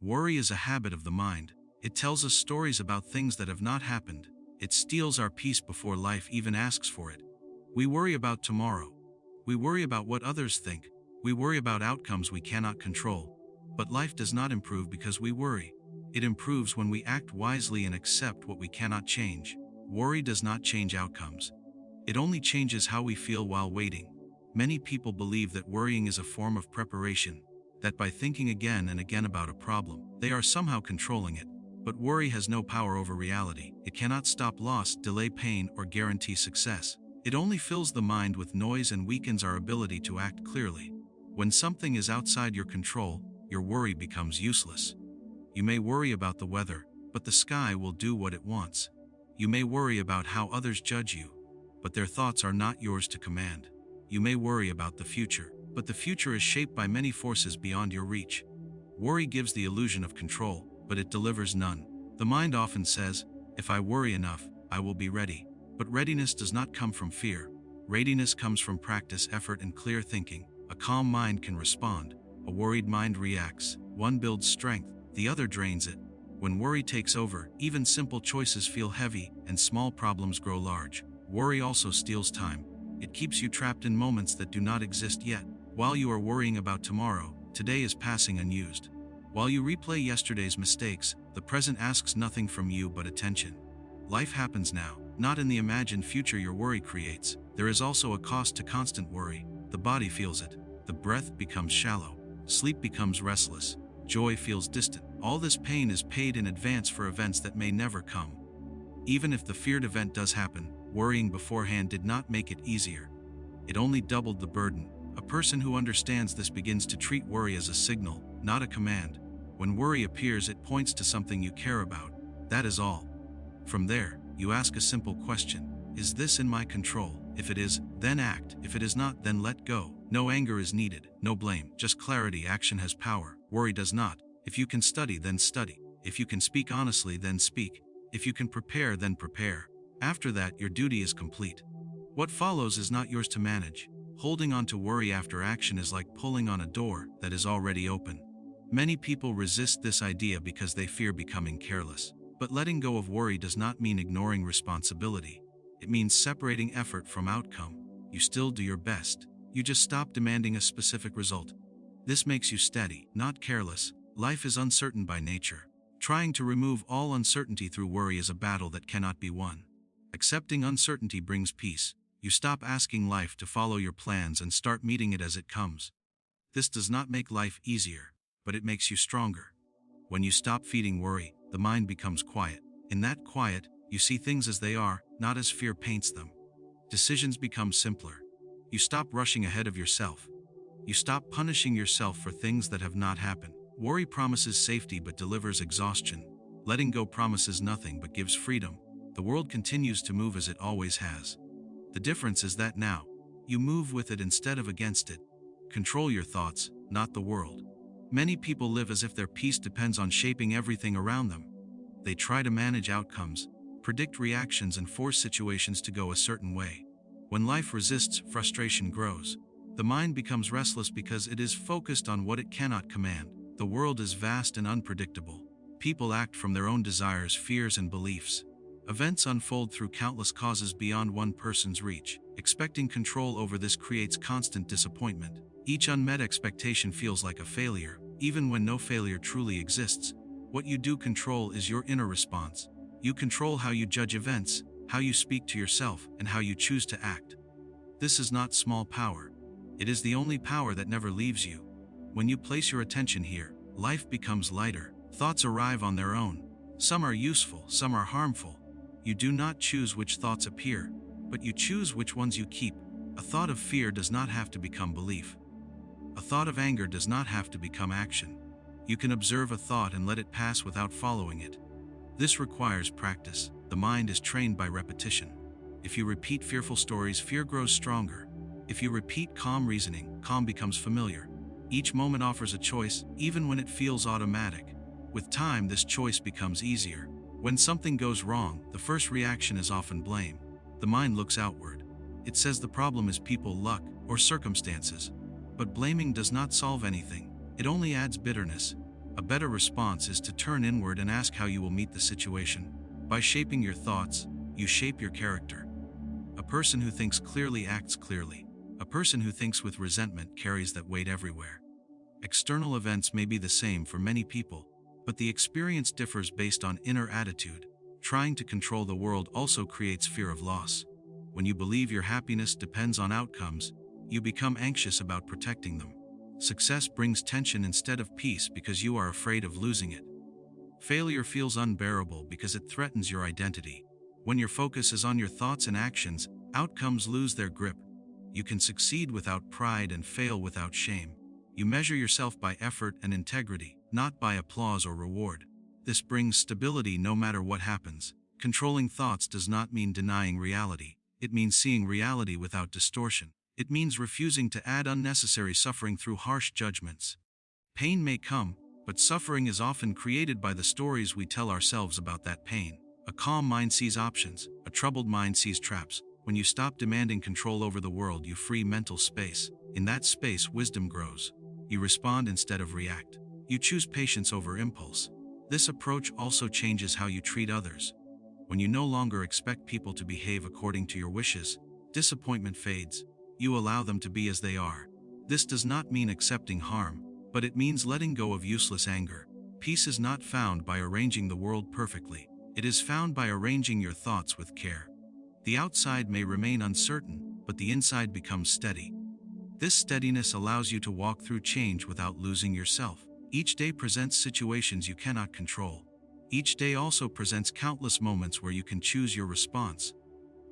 Worry is a habit of the mind. It tells us stories about things that have not happened. It steals our peace before life even asks for it. We worry about tomorrow. We worry about what others think. We worry about outcomes we cannot control. But life does not improve because we worry. It improves when we act wisely and accept what we cannot change. Worry does not change outcomes. It only changes how we feel while waiting. Many people believe that worrying is a form of preparation, that by thinking again and again about a problem, they are somehow controlling it. But worry has no power over reality. It cannot stop loss, delay pain, or guarantee success. It only fills the mind with noise and weakens our ability to act clearly. When something is outside your control, your worry becomes useless. You may worry about the weather, but the sky will do what it wants. You may worry about how others judge you, but their thoughts are not yours to command. You may worry about the future, but the future is shaped by many forces beyond your reach. Worry gives the illusion of control, but it delivers none. The mind often says, "If I worry enough, I will be ready." But readiness does not come from fear. Readiness comes from practice, effort, and clear thinking. A calm mind can respond. A worried mind reacts. One builds strength, the other drains it. When worry takes over, even simple choices feel heavy, and small problems grow large. Worry also steals time. It keeps you trapped in moments that do not exist yet. While you are worrying about tomorrow, today is passing unused. While you replay yesterday's mistakes, the present asks nothing from you but attention. Life happens now, not in the imagined future your worry creates. There is also a cost to constant worry. The body feels it. The breath becomes shallow. Sleep becomes restless. Joy feels distant. All this pain is paid in advance for events that may never come. Even if the feared event does happen, worrying beforehand did not make it easier. It only doubled the burden. A person who understands this begins to treat worry as a signal, not a command. When worry appears, it points to something you care about. That is all. From there, you ask a simple question: is this in my control? If it is, then act. If it is not, then let go. No anger is needed, no blame, just clarity. Action has power, worry does not. If you can study, then study. If you can speak honestly, then speak. If you can prepare, then prepare. After that, your duty is complete. What follows is not yours to manage. Holding on to worry after action is like pulling on a door that is already open. Many people resist this idea because they fear becoming careless. But letting go of worry does not mean ignoring responsibility. It means separating effort from outcome. You still do your best. You just stop demanding a specific result. This makes you steady, not careless. Life is uncertain by nature. Trying to remove all uncertainty through worry is a battle that cannot be won. Accepting uncertainty brings peace. You stop asking life to follow your plans and start meeting it as it comes. This does not make life easier, but it makes you stronger. When you stop feeding worry, the mind becomes quiet. In that quiet, you see things as they are, not as fear paints them. Decisions become simpler. You stop rushing ahead of yourself. You stop punishing yourself for things that have not happened. Worry promises safety but delivers exhaustion. Letting go promises nothing but gives freedom. The world continues to move as it always has. The difference is that now, you move with it instead of against it. Control your thoughts, not the world. Many people live as if their peace depends on shaping everything around them. They try to manage outcomes, predict reactions, and force situations to go a certain way. When life resists, frustration grows. The mind becomes restless because it is focused on what it cannot command. The world is vast and unpredictable. People act from their own desires, fears, and beliefs. Events unfold through countless causes beyond one person's reach. Expecting control over this creates constant disappointment. Each unmet expectation feels like a failure, even when no failure truly exists. What you do control is your inner response. You control how you judge events, how you speak to yourself, and how you choose to act. This is not small power. It is the only power that never leaves you. When you place your attention here, life becomes lighter. Thoughts arrive on their own. Some are useful, some are harmful. You do not choose which thoughts appear, but you choose which ones you keep. A thought of fear does not have to become belief. A thought of anger does not have to become action. You can observe a thought and let it pass without following it. This requires practice. The mind is trained by repetition. If you repeat fearful stories, fear grows stronger. If you repeat calm reasoning, calm becomes familiar. Each moment offers a choice, even when it feels automatic. With time, this choice becomes easier. When something goes wrong, the first reaction is often blame. The mind looks outward. It says the problem is people, luck, or circumstances. But blaming does not solve anything. It only adds bitterness. A better response is to turn inward and ask how you will meet the situation. By shaping your thoughts, you shape your character. A person who thinks clearly acts clearly. A person who thinks with resentment carries that weight everywhere. External events may be the same for many people, but the experience differs based on inner attitude. Trying to control the world also creates fear of loss. When you believe your happiness depends on outcomes, you become anxious about protecting them. Success brings tension instead of peace because you are afraid of losing it. Failure feels unbearable because it threatens your identity. When your focus is on your thoughts and actions, outcomes lose their grip. You can succeed without pride and fail without shame. You measure yourself by effort and integrity, not by applause or reward. This brings stability no matter what happens. Controlling thoughts does not mean denying reality. It means seeing reality without distortion. It means refusing to add unnecessary suffering through harsh judgments. Pain may come, but suffering is often created by the stories we tell ourselves about that pain. A calm mind sees options, a troubled mind sees traps. When you stop demanding control over the world, you free mental space. In that space, wisdom grows. You respond instead of react. You choose patience over impulse. This approach also changes how you treat others. When you no longer expect people to behave according to your wishes, disappointment fades. You allow them to be as they are. This does not mean accepting harm, but it means letting go of useless anger. Peace is not found by arranging the world perfectly. It is found by arranging your thoughts with care. The outside may remain uncertain, but the inside becomes steady. This steadiness allows you to walk through change without losing yourself. Each day presents situations you cannot control. Each day also presents countless moments where you can choose your response.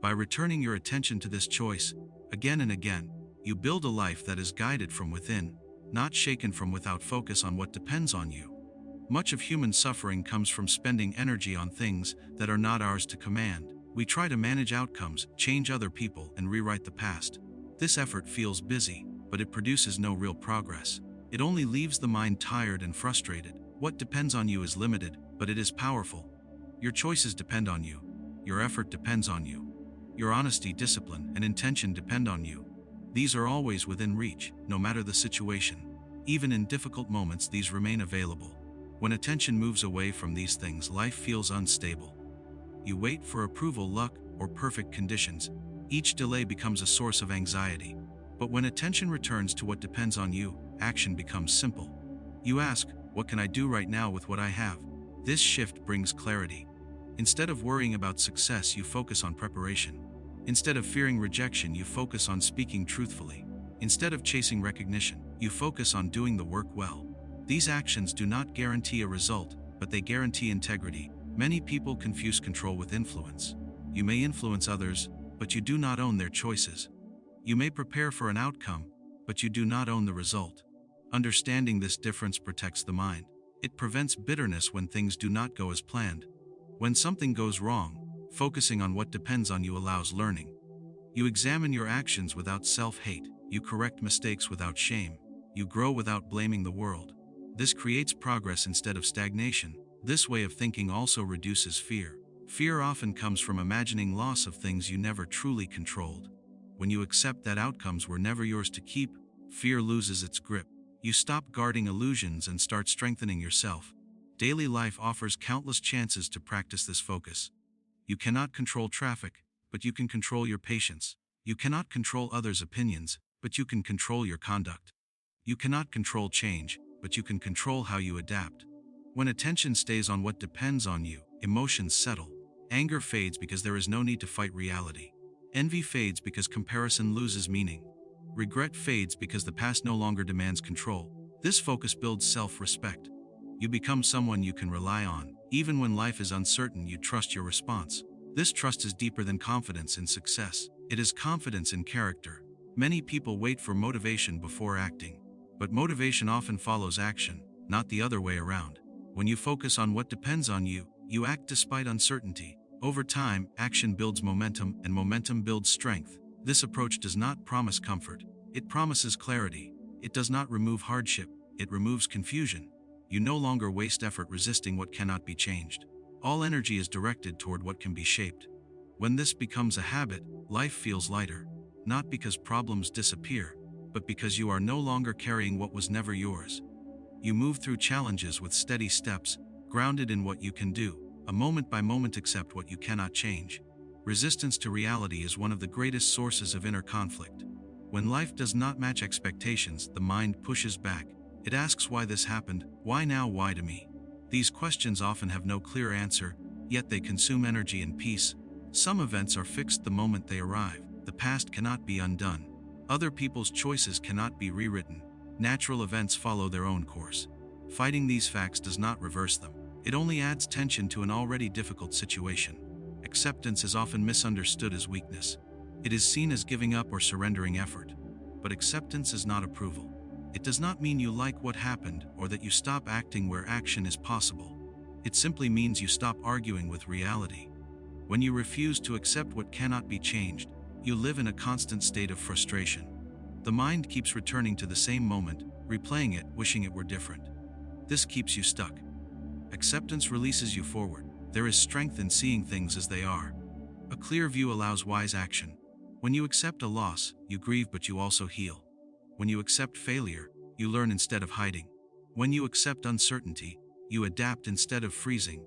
By returning your attention to this choice, again and again, you build a life that is guided from within, not shaken from without. Focus on what depends on you. Much of human suffering comes from spending energy on things that are not ours to command. We try to manage outcomes, change other people, and rewrite the past. This effort feels busy, but it produces no real progress. It only leaves the mind tired and frustrated. What depends on you is limited, but it is powerful. Your choices depend on you. Your effort depends on you. Your honesty, discipline, and intention depend on you. These are always within reach, no matter the situation. Even in difficult moments, these remain available. When attention moves away from these things, life feels unstable. You wait for approval, luck, or perfect conditions. Each delay becomes a source of anxiety. But when attention returns to what depends on you, action becomes simple. You ask, what can I do right now with what I have? This shift brings clarity. Instead of worrying about success, you focus on preparation. Instead of fearing rejection, you focus on speaking truthfully. Instead of chasing recognition, you focus on doing the work well. These actions do not guarantee a result, but they guarantee integrity. Many people confuse control with influence. You may influence others, but you do not own their choices. You may prepare for an outcome, but you do not own the result. Understanding this difference protects the mind. It prevents bitterness when things do not go as planned. When something goes wrong, focusing on what depends on you allows learning. You examine your actions without self-hate. You correct mistakes without shame. You grow without blaming the world. This creates progress instead of stagnation. This way of thinking also reduces fear. Fear often comes from imagining loss of things you never truly controlled. When you accept that outcomes were never yours to keep, fear loses its grip. You stop guarding illusions and start strengthening yourself. Daily life offers countless chances to practice this focus. You cannot control traffic, but you can control your patience. You cannot control others' opinions, but you can control your conduct. You cannot control change, but you can control how you adapt. When attention stays on what depends on you, emotions settle. Anger fades because there is no need to fight reality. Envy fades because comparison loses meaning. Regret fades because the past no longer demands control. This focus builds self-respect. You become someone you can rely on. Even when life is uncertain, you trust your response. This trust is deeper than confidence in success. It is confidence in character. Many people wait for motivation before acting. But motivation often follows action, not the other way around. When you focus on what depends on you, you act despite uncertainty. Over time, action builds momentum, and momentum builds strength. This approach does not promise comfort. It promises clarity. It does not remove hardship. It removes confusion. You no longer waste effort resisting what cannot be changed. All energy is directed toward what can be shaped. When this becomes a habit, life feels lighter. Not because problems disappear, but because you are no longer carrying what was never yours. You move through challenges with steady steps, grounded in what you can do, a moment by moment accept what you cannot change. Resistance to reality is one of the greatest sources of inner conflict. When life does not match expectations, the mind pushes back. It asks why this happened, why now, why to me? These questions often have no clear answer, yet they consume energy and peace. Some events are fixed the moment they arrive. The past cannot be undone. Other people's choices cannot be rewritten. Natural events follow their own course. Fighting these facts does not reverse them. It only adds tension to an already difficult situation. Acceptance is often misunderstood as weakness. It is seen as giving up or surrendering effort. But acceptance is not approval. It does not mean you like what happened or that you stop acting where action is possible. It simply means you stop arguing with reality. When you refuse to accept what cannot be changed, you live in a constant state of frustration. The mind keeps returning to the same moment, replaying it, wishing it were different. This keeps you stuck. Acceptance releases you forward. There is strength in seeing things as they are. A clear view allows wise action. When you accept a loss, you grieve but you also heal. When you accept failure, you learn instead of hiding. When you accept uncertainty, you adapt instead of freezing.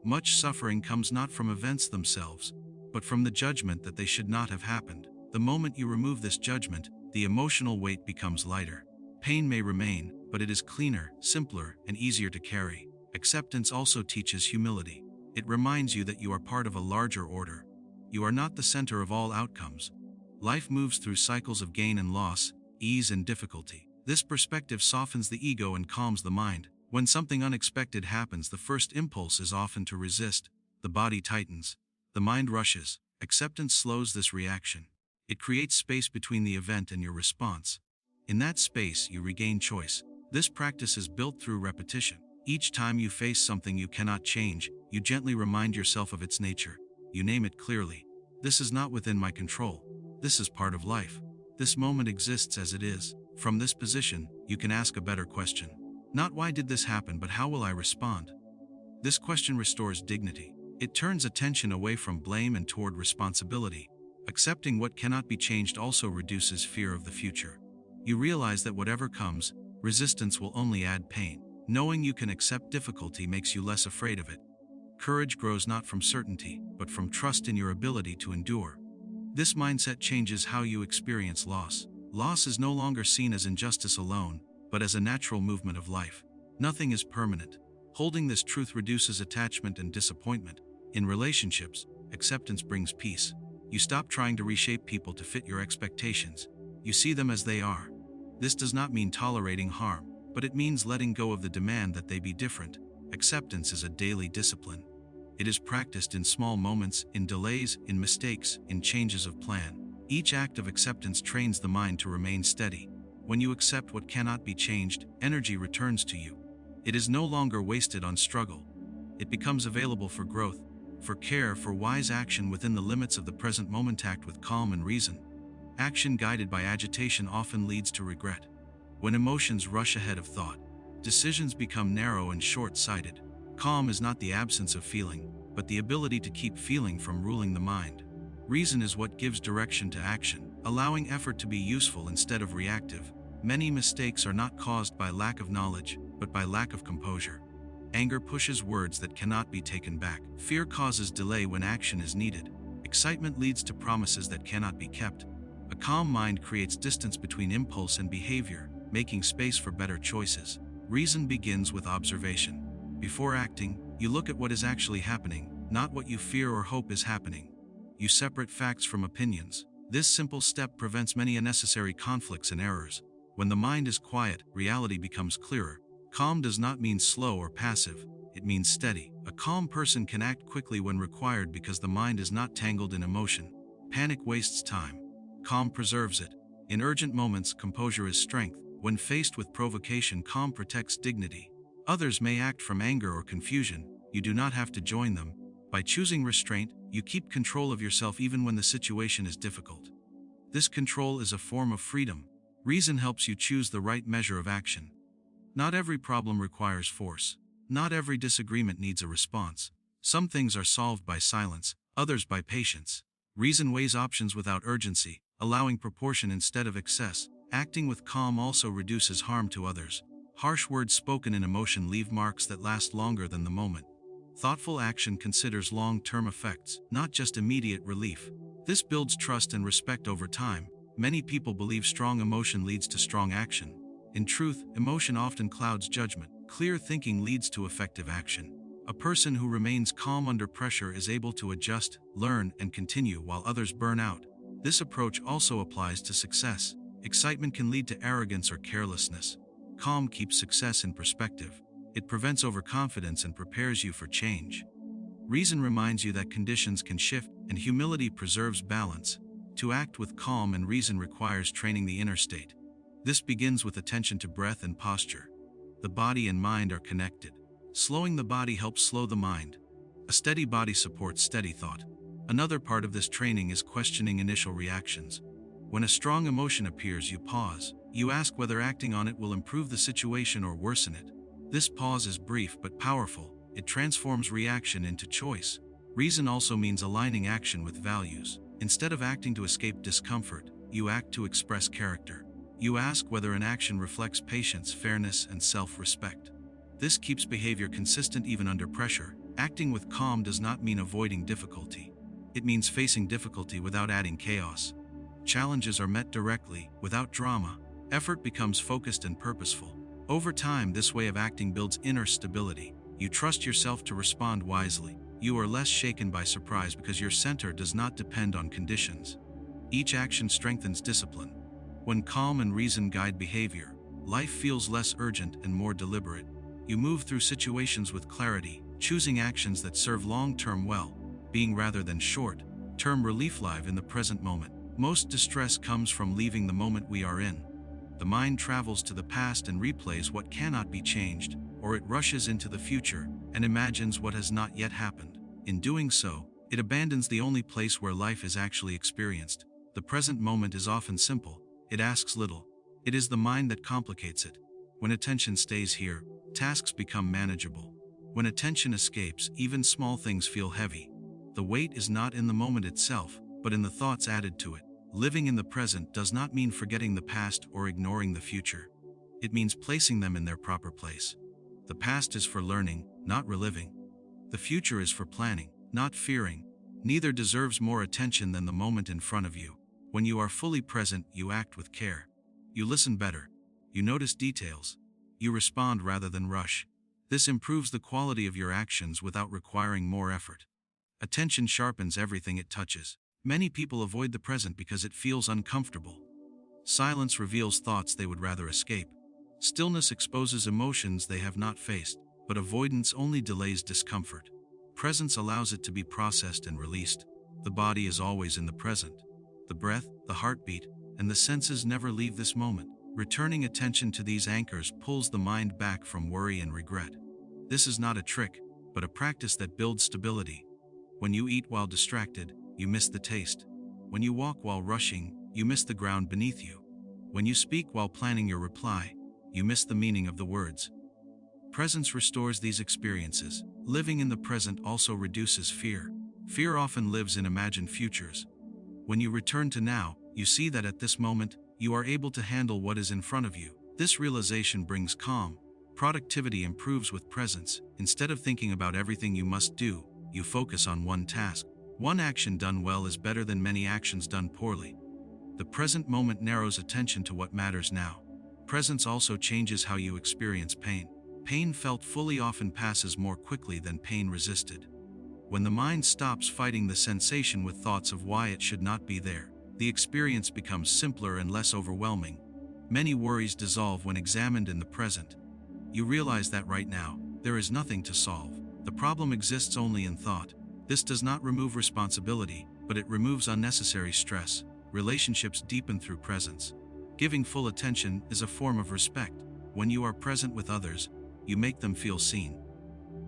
Much suffering comes not from events themselves, but from the judgment that they should not have happened. The moment you remove this judgment, the emotional weight becomes lighter. Pain may remain, but it is cleaner, simpler, and easier to carry. Acceptance also teaches humility. It reminds you that you are part of a larger order. You are not the center of all outcomes. Life moves through cycles of gain and loss, ease and difficulty. This perspective softens the ego and calms the mind. When something unexpected happens, the first impulse is often to resist. The body tightens. The mind rushes. Acceptance slows this reaction. It creates space between the event and your response. In that space, you regain choice. This practice is built through repetition. Each time you face something you cannot change, you gently remind yourself of its nature. You name it clearly. This is not within my control. This is part of life. This moment exists as it is. From this position, you can ask a better question. Not why did this happen, but how will I respond? This question restores dignity. It turns attention away from blame and toward responsibility. Accepting what cannot be changed also reduces fear of the future. You realize that whatever comes, resistance will only add pain. Knowing you can accept difficulty makes you less afraid of it. Courage grows not from certainty, but from trust in your ability to endure. This mindset changes how you experience loss. Loss is no longer seen as injustice alone, but as a natural movement of life. Nothing is permanent. Holding this truth reduces attachment and disappointment. In relationships, acceptance brings peace. You stop trying to reshape people to fit your expectations. You see them as they are. This does not mean tolerating harm, but it means letting go of the demand that they be different. Acceptance is a daily discipline. It is practiced in small moments, in delays, in mistakes, in changes of plan. Each act of acceptance trains the mind to remain steady. When you accept what cannot be changed, energy returns to you. It is no longer wasted on struggle. It becomes available for growth, for care, for wise action within the limits of the present moment. Act with calm and reason. Action guided by agitation often leads to regret. When emotions rush ahead of thought, decisions become narrow and short-sighted. Calm is not the absence of feeling, but the ability to keep feeling from ruling the mind. Reason is what gives direction to action, allowing effort to be useful instead of reactive. Many mistakes are not caused by lack of knowledge, but by lack of composure. Anger pushes words that cannot be taken back. Fear causes delay when action is needed. Excitement leads to promises that cannot be kept. A calm mind creates distance between impulse and behavior, making space for better choices. Reason begins with observation. Before acting, you look at what is actually happening, not what you fear or hope is happening. You separate facts from opinions. This simple step prevents many unnecessary conflicts and errors. When the mind is quiet, reality becomes clearer. Calm does not mean slow or passive, it means steady. A calm person can act quickly when required because the mind is not tangled in emotion. Panic wastes time. Calm preserves it. In urgent moments, composure is strength. When faced with provocation, calm protects dignity. Others may act from anger or confusion. You do not have to join them. By choosing restraint, you keep control of yourself even when the situation is difficult. This control is a form of freedom. Reason helps you choose the right measure of action. Not every problem requires force. Not every disagreement needs a response. Some things are solved by silence, others by patience. Reason weighs options without urgency, allowing proportion instead of excess. Acting with calm also reduces harm to others. Harsh words spoken in emotion leave marks that last longer than the moment. Thoughtful action considers long-term effects, not just immediate relief. This builds trust and respect over time. Many people believe strong emotion leads to strong action. In truth, emotion often clouds judgment. Clear thinking leads to effective action. A person who remains calm under pressure is able to adjust, learn, and continue while others burn out. This approach also applies to success. Excitement can lead to arrogance or carelessness. Calm keeps success in perspective. It prevents overconfidence and prepares you for change. Reason reminds you that conditions can shift, and humility preserves balance. To act with calm and reason requires training the inner state. This begins with attention to breath and posture. The body and mind are connected. Slowing the body helps slow the mind. A steady body supports steady thought. Another part of this training is questioning initial reactions. When a strong emotion appears, you pause. You ask whether acting on it will improve the situation or worsen it. This pause is brief but powerful. It transforms reaction into choice. Reason also means aligning action with values. Instead of acting to escape discomfort, you act to express character. You ask whether an action reflects patience, fairness, and self-respect. This keeps behavior consistent even under pressure. Acting with calm does not mean avoiding difficulty. It means facing difficulty without adding chaos. Challenges are met directly, without drama. Effort becomes focused and purposeful. Over time, this way of acting builds inner stability. You trust yourself to respond wisely. You are less shaken by surprise because your center does not depend on conditions. Each action strengthens discipline. When calm and reason guide behavior, life feels less urgent and more deliberate. You move through situations with clarity, choosing actions that serve long-term well-being rather than short-term relief. Live in the present moment. Most distress comes from leaving the moment we are in. The mind travels to the past and replays what cannot be changed, or it rushes into the future and imagines what has not yet happened. In doing so, it abandons the only place where life is actually experienced. The present moment is often simple. It asks little. It is the mind that complicates it. When attention stays here, tasks become manageable. When attention escapes, even small things feel heavy. The weight is not in the moment itself, but in the thoughts added to it. Living in the present does not mean forgetting the past or ignoring the future. It means placing them in their proper place. The past is for learning, not reliving. The future is for planning, not fearing. Neither deserves more attention than the moment in front of you. When you are fully present, you act with care. You listen better. You notice details. You respond rather than rush. This improves the quality of your actions without requiring more effort. Attention sharpens everything it touches. Many people avoid the present because it feels uncomfortable. Silence reveals thoughts they would rather escape. Stillness exposes emotions they have not faced, but avoidance only delays discomfort. Presence allows it to be processed and released. The body is always in the present. The breath, the heartbeat, and the senses never leave this moment. Returning attention to these anchors pulls the mind back from worry and regret. This is not a trick, but a practice that builds stability. When you eat while distracted, you miss the taste. When you walk while rushing, you miss the ground beneath you. When you speak while planning your reply, you miss the meaning of the words. Presence restores these experiences. Living in the present also reduces fear. Fear often lives in imagined futures. When you return to now, you see that at this moment, you are able to handle what is in front of you. This realization brings calm. Productivity improves with presence. Instead of thinking about everything you must do, you focus on one task. One action done well is better than many actions done poorly. The present moment narrows attention to what matters now. Presence also changes how you experience pain. Pain felt fully often passes more quickly than pain resisted. When the mind stops fighting the sensation with thoughts of why it should not be there, the experience becomes simpler and less overwhelming. Many worries dissolve when examined in the present. You realize that right now, there is nothing to solve. The problem exists only in thought. This does not remove responsibility, but it removes unnecessary stress. Relationships deepen through presence. Giving full attention is a form of respect. When you are present with others, you make them feel seen.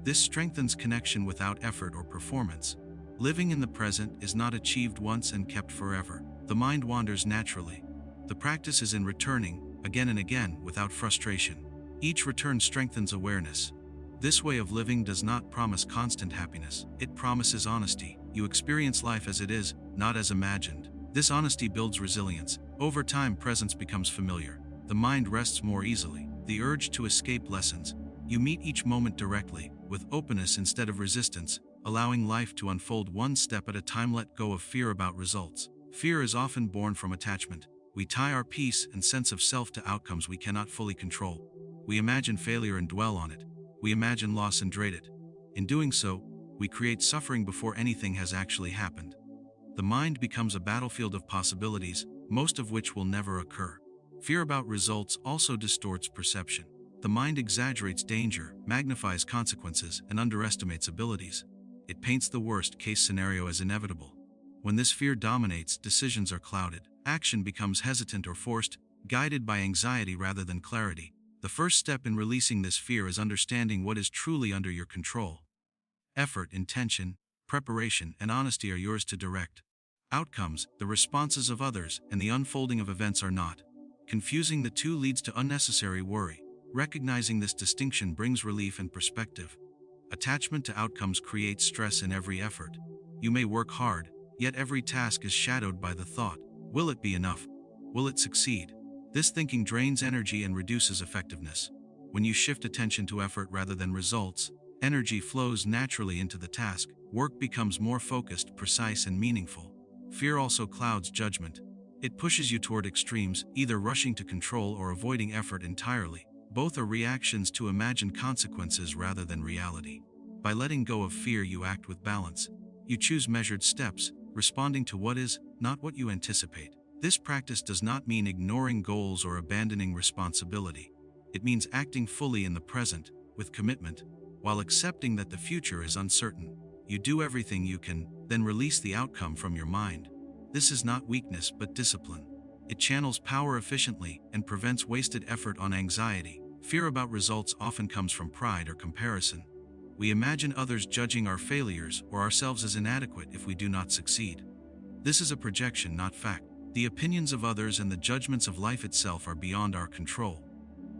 This strengthens connection without effort or performance. Living in the present is not achieved once and kept forever. The mind wanders naturally. The practice is in returning, again and again, without frustration. Each return strengthens awareness. This way of living does not promise constant happiness. It promises honesty. You experience life as it is, not as imagined. This honesty builds resilience. Over time, presence becomes familiar. The mind rests more easily. the urge to escape lessens. You meet each moment directly, with openness instead of resistance, allowing life to unfold one step at a time. Let go of fear about results. Fear is often born from attachment. We tie our peace and sense of self to outcomes we cannot fully control. We imagine failure and dwell on it. We imagine loss and dread it. In doing so, we create suffering before anything has actually happened. The mind becomes a battlefield of possibilities, most of which will never occur. Fear about results also distorts perception. The mind exaggerates danger, magnifies consequences, and underestimates abilities. It paints the worst-case scenario as inevitable. When this fear dominates, decisions are clouded. Action becomes hesitant or forced, guided by anxiety rather than clarity. The first step in releasing this fear is understanding what is truly under your control. Effort, intention, preparation, and honesty are yours to direct. Outcomes, the responses of others, and the unfolding of events are not. Confusing the two leads to unnecessary worry. Recognizing this distinction brings relief and perspective. Attachment to outcomes creates stress in every effort. You may work hard, yet every task is shadowed by the thought, will it be enough? Will it succeed? This thinking drains energy and reduces effectiveness. When you shift attention to effort rather than results, energy flows naturally into the task. Work becomes more focused, precise, and meaningful. Fear also clouds judgment. It pushes you toward extremes, either rushing to control or avoiding effort entirely. Both are reactions to imagined consequences rather than reality. By letting go of fear, you act with balance. You choose measured steps, responding to what is, not what you anticipate. This practice does not mean ignoring goals or abandoning responsibility. It means acting fully in the present, with commitment, while accepting that the future is uncertain. You do everything you can, then release the outcome from your mind. This is not weakness but discipline. It channels power efficiently and prevents wasted effort on anxiety. Fear about results often comes from pride or comparison. We imagine others judging our failures or ourselves as inadequate if we do not succeed. This is a projection, not fact. The opinions of others and the judgments of life itself are beyond our control.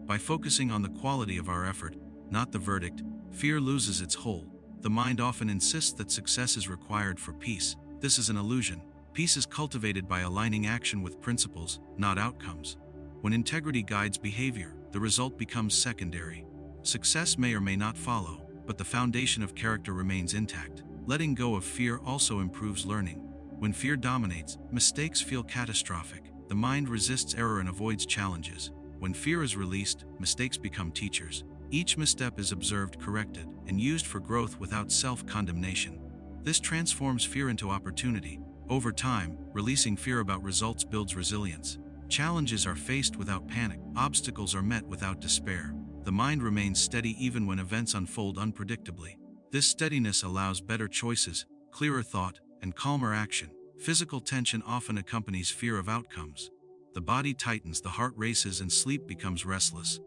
By focusing on the quality of our effort, not the verdict, fear loses its hold. The mind often insists that success is required for peace. This is an illusion. Peace is cultivated by aligning action with principles, not outcomes. When integrity guides behavior, the result becomes secondary. Success may or may not follow, but the foundation of character remains intact. Letting go of fear also improves learning. When fear dominates, mistakes feel catastrophic. The mind resists error and avoids challenges. When fear is released, mistakes become teachers. Each misstep is observed, corrected, and used for growth without self-condemnation. This transforms fear into opportunity. Over time, releasing fear about results builds resilience. Challenges are faced without panic. Obstacles are met without despair. The mind remains steady even when events unfold unpredictably. This steadiness allows better choices, clearer thought, and calmer action. Physical tension often accompanies fear of outcomes. The body tightens, the heart races, and sleep becomes restless.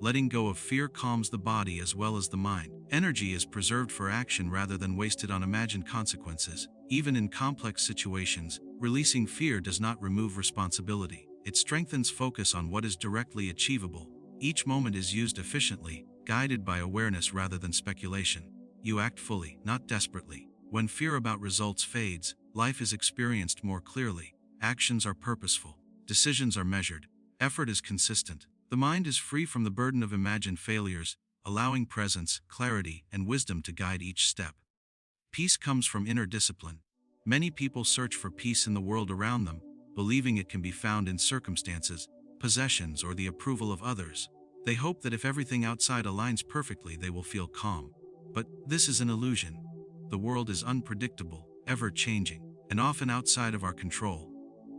Letting go of fear calms the body as well as the mind. Energy is preserved for action rather than wasted on imagined consequences. Even in complex situations, releasing fear does not remove responsibility. It strengthens focus on what is directly achievable. Each moment is used efficiently, guided by awareness rather than speculation. You act fully, not desperately. When fear about results fades, life is experienced more clearly. Actions are purposeful. Decisions are measured. Effort is consistent. The mind is free from the burden of imagined failures, allowing presence, clarity, and wisdom to guide each step. Peace comes from inner discipline. Many people search for peace in the world around them, believing it can be found in circumstances, possessions, or the approval of others. They hope that if everything outside aligns perfectly, they will feel calm. But this is an illusion. The world is unpredictable, ever-changing, and often outside of our control.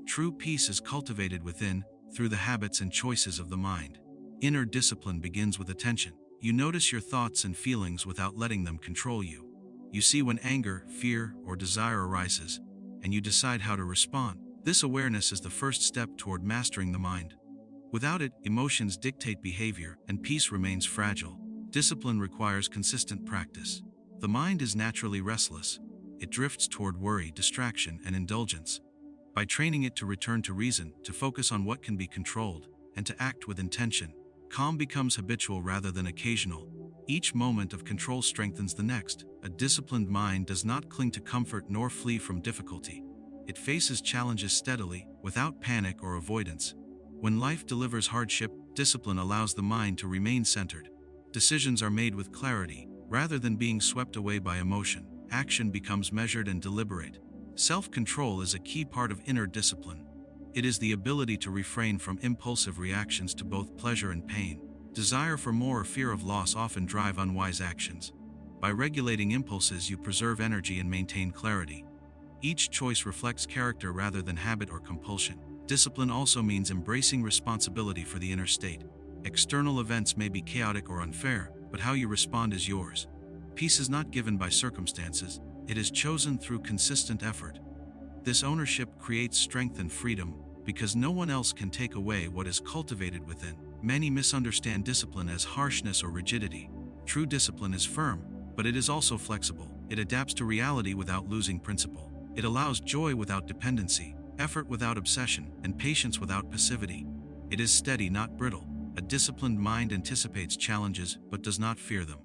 True peace is cultivated within, through the habits and choices of the mind. Inner discipline begins with attention. You notice your thoughts and feelings without letting them control you. You see when anger, fear, or desire arises, and you decide how to respond. This awareness is the first step toward mastering the mind. Without it, emotions dictate behavior, and peace remains fragile. Discipline requires consistent practice. The mind is naturally restless. It drifts toward worry, distraction, and indulgence. By training it to return to reason, to focus on what can be controlled, and to act with intention, calm becomes habitual rather than occasional. Each moment of control strengthens the next. A disciplined mind does not cling to comfort nor flee from difficulty. It faces challenges steadily, without panic or avoidance. When life delivers hardship, discipline allows the mind to remain centered. Decisions are made with clarity, rather than being swept away by emotion. Action becomes measured and deliberate. Self-control is a key part of inner discipline. It is the ability to refrain from impulsive reactions to both pleasure and pain. Desire for more or fear of loss often drive unwise actions. By regulating impulses, you preserve energy and maintain clarity. Each choice reflects character rather than habit or compulsion. Discipline also means embracing responsibility for the inner state. External events may be chaotic or unfair, but how you respond is yours. Peace is not given by circumstances, it is chosen through consistent effort. This ownership creates strength and freedom, because no one else can take away what is cultivated within. Many misunderstand discipline as harshness or rigidity. True discipline is firm, but it is also flexible. It adapts to reality without losing principle. It allows joy without dependency, effort without obsession, and patience without passivity. It is steady, not brittle. A disciplined mind anticipates challenges but does not fear them.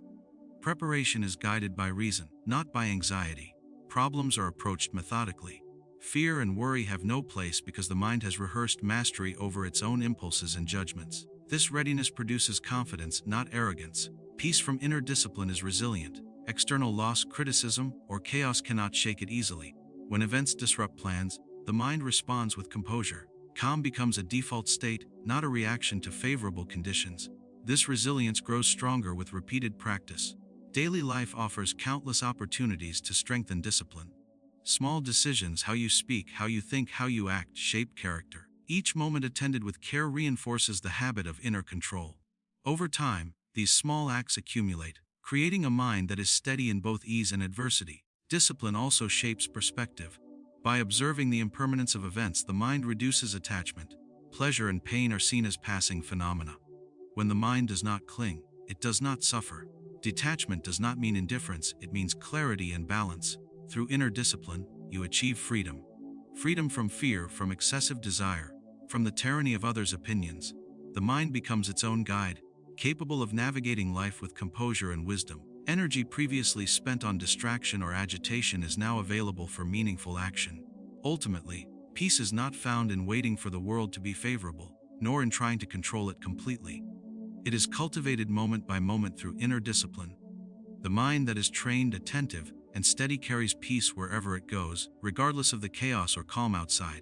Preparation is guided by reason, not by anxiety. Problems are approached methodically. Fear and worry have no place because the mind has rehearsed mastery over its own impulses and judgments. This readiness produces confidence, not arrogance. Peace from inner discipline is resilient. External loss, criticism, or chaos cannot shake it easily. When events disrupt plans, the mind responds with composure. Calm becomes a default state, not a reaction to favorable conditions. This resilience grows stronger with repeated practice. Daily life offers countless opportunities to strengthen discipline. Small decisions, how you speak, how you think, how you act, shape character. Each moment attended with care reinforces the habit of inner control. Over time, these small acts accumulate, creating a mind that is steady in both ease and adversity. Discipline also shapes perspective. By observing the impermanence of events, the mind reduces attachment. Pleasure and pain are seen as passing phenomena. When the mind does not cling, it does not suffer. Detachment does not mean indifference, it means clarity and balance. Through inner discipline, you achieve freedom. Freedom from fear, from excessive desire, from the tyranny of others' opinions. The mind becomes its own guide, capable of navigating life with composure and wisdom. Energy previously spent on distraction or agitation is now available for meaningful action. Ultimately, peace is not found in waiting for the world to be favorable, nor in trying to control it completely. It is cultivated moment by moment through inner discipline. The mind that is trained, attentive, and steady carries peace wherever it goes, regardless of the chaos or calm outside.